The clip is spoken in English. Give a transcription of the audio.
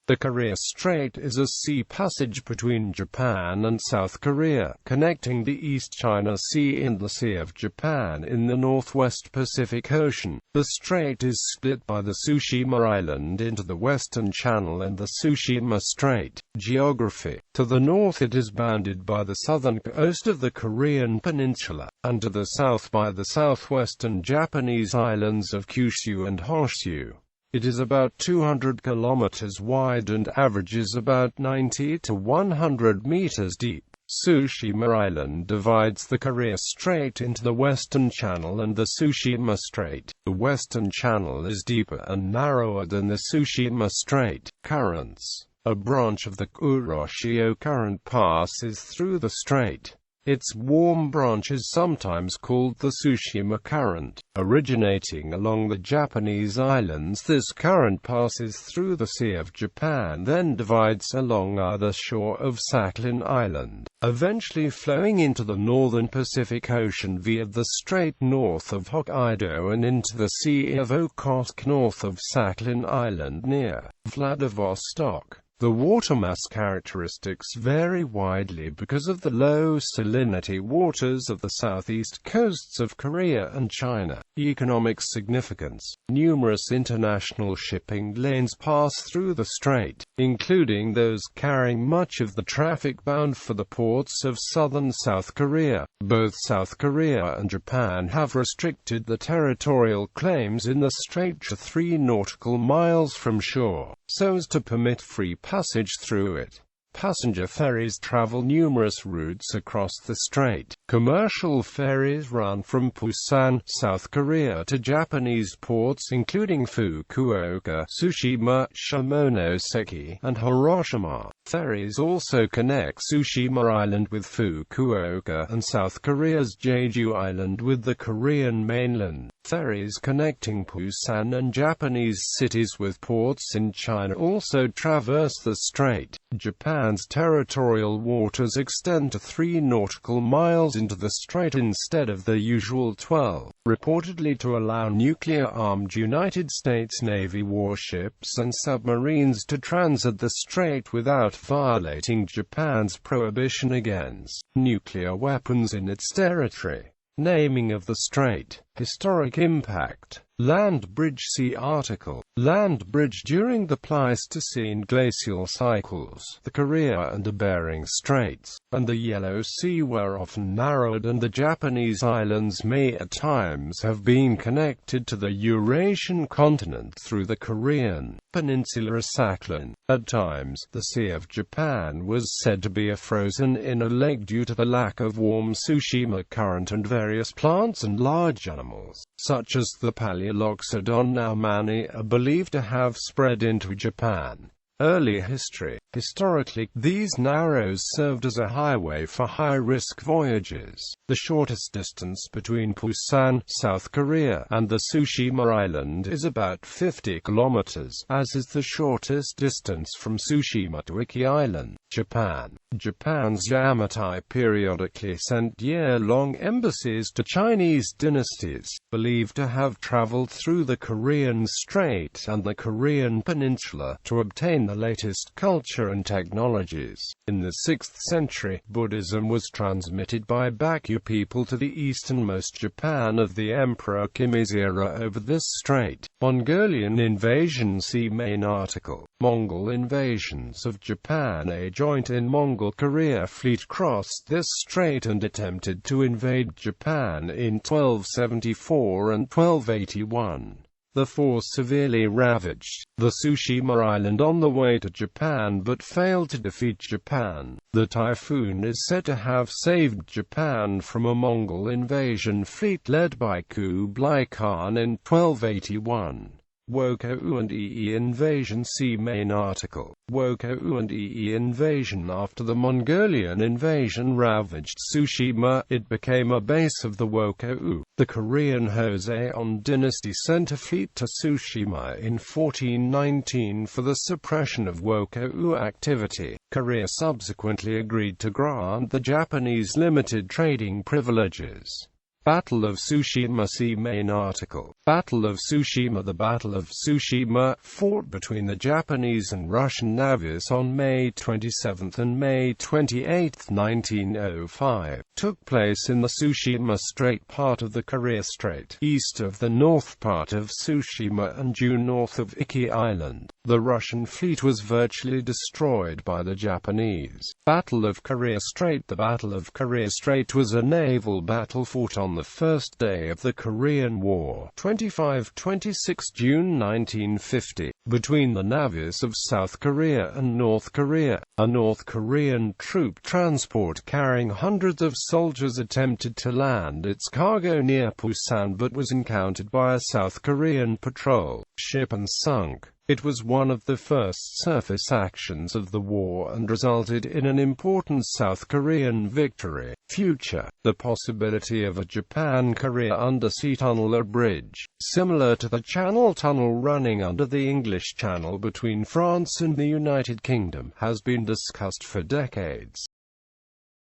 The Korea Strait is a sea passage between Japan and South Korea, connecting the East China Sea and the Sea of Japan in the northwest Pacific Ocean. The strait is split by the Tsushima Island into the Western Channel and the Tsushima Strait. Geography. To the north it is bounded by the southern coast of the Korean peninsula, and to the south by the southwestern Japanese islands of Kyushu and Honshu. It is about 200 kilometers wide and averages about 90 to 100 meters deep. Tsushima Island divides the Korea Strait into the Western Channel and the Tsushima Strait. The Western Channel is deeper and narrower than the Tsushima Strait. Currents. A branch of the Kuroshio Current passes through the strait. Its warm branch is sometimes called the Tsushima Current. Originating along the Japanese islands, this current passes through the Sea of Japan, then divides along either shore of Sakhalin Island, eventually flowing into the northern Pacific Ocean via the strait north of Hokkaido and into the Sea of Okhotsk north of Sakhalin Island near Vladivostok. The water mass characteristics vary widely because of the low salinity waters of the southeast coasts of Korea and China. Economic significance. Numerous international shipping lanes pass through the strait, including those carrying much of the traffic bound for the ports of southern South Korea. Both South Korea and Japan have restricted the territorial claims in the strait to 3 nautical miles from shore, so as to permit free passage through it. Passenger ferries travel numerous routes across the strait. Commercial ferries run from Busan, South Korea to Japanese ports including Fukuoka, Tsushima, Shimonoseki, and Hiroshima. Ferries also connect Tsushima Island with Fukuoka and South Korea's Jeju Island with the Korean mainland. Ferries connecting Busan and Japanese cities with ports in China also traverse the strait. Japan's territorial waters extend to 3 nautical miles into the strait instead of the usual 12, reportedly to allow nuclear-armed United States Navy warships and submarines to transit the strait without violating Japan's prohibition against nuclear weapons in its territory. Naming of the strait. Historic impact. Land bridge. See article. Land bridge. During the Pleistocene glacial cycles, the Korea and the Bering Straits, and the Yellow Sea were often narrowed, and the Japanese islands may at times have been connected to the Eurasian continent through the Korean peninsula Sakhalin. At times, the Sea of Japan was said to be a frozen inner lake due to the lack of warm Tsushima current, and various plants and large animals, such as the Paleoloxodon naumani, are believed to have spread into Japan. Early history. Historically, these narrows served as a highway for high-risk voyages. The shortest distance between Busan, South Korea, and the Tsushima Island is about 50 kilometers, as is the shortest distance from Tsushima to Iki Island, Japan. Japan's Yamatai periodically sent year-long embassies to Chinese dynasties, believed to have traveled through the Korean Strait and the Korean Peninsula, to obtain the latest culture and technologies. In the 6th century, Buddhism was transmitted by Baekje people to the easternmost Japan of the Emperor Kime's era over this strait. Mongolian invasion. See main article. Mongol invasions of Japan. A joint in Mongol-Korea fleet crossed this strait and attempted to invade Japan in 1274 and 1281. The force severely ravaged the Tsushima Island on the way to Japan but failed to defeat Japan. The typhoon is said to have saved Japan from a Mongol invasion fleet led by Kublai Khan in 1281. Wokou and Ee invasion. See main article. Wokou and Ee invasion. After the Mongolian invasion ravaged Tsushima, it became a base of the Wokou. The Korean Joseon dynasty sent a fleet to Tsushima in 1419 for the suppression of Wokou activity. Korea subsequently agreed to grant the Japanese limited trading privileges. Battle of Tsushima. See main article. Battle of Tsushima. The Battle of Tsushima, fought between the Japanese and Russian navies on May 27 and May 28, 1905, took place in the Tsushima Strait, part of the Korea Strait, east of the north part of Tsushima and due north of Iki Island. The Russian fleet was virtually destroyed by the Japanese. Battle of Korea Strait. The Battle of Korea Strait was a naval battle fought on the first day of the Korean War, 25–26 June 1950, between the navies of South Korea and North Korea. A North Korean troop transport carrying hundreds of soldiers attempted to land its cargo near Busan but was encountered by a South Korean patrol ship and sunk. It was one of the first surface actions of the war and resulted in an important South Korean victory. Future: the possibility of a Japan-Korea undersea tunnel or bridge, similar to the Channel Tunnel running under the English Channel between France and the United Kingdom, has been discussed for decades.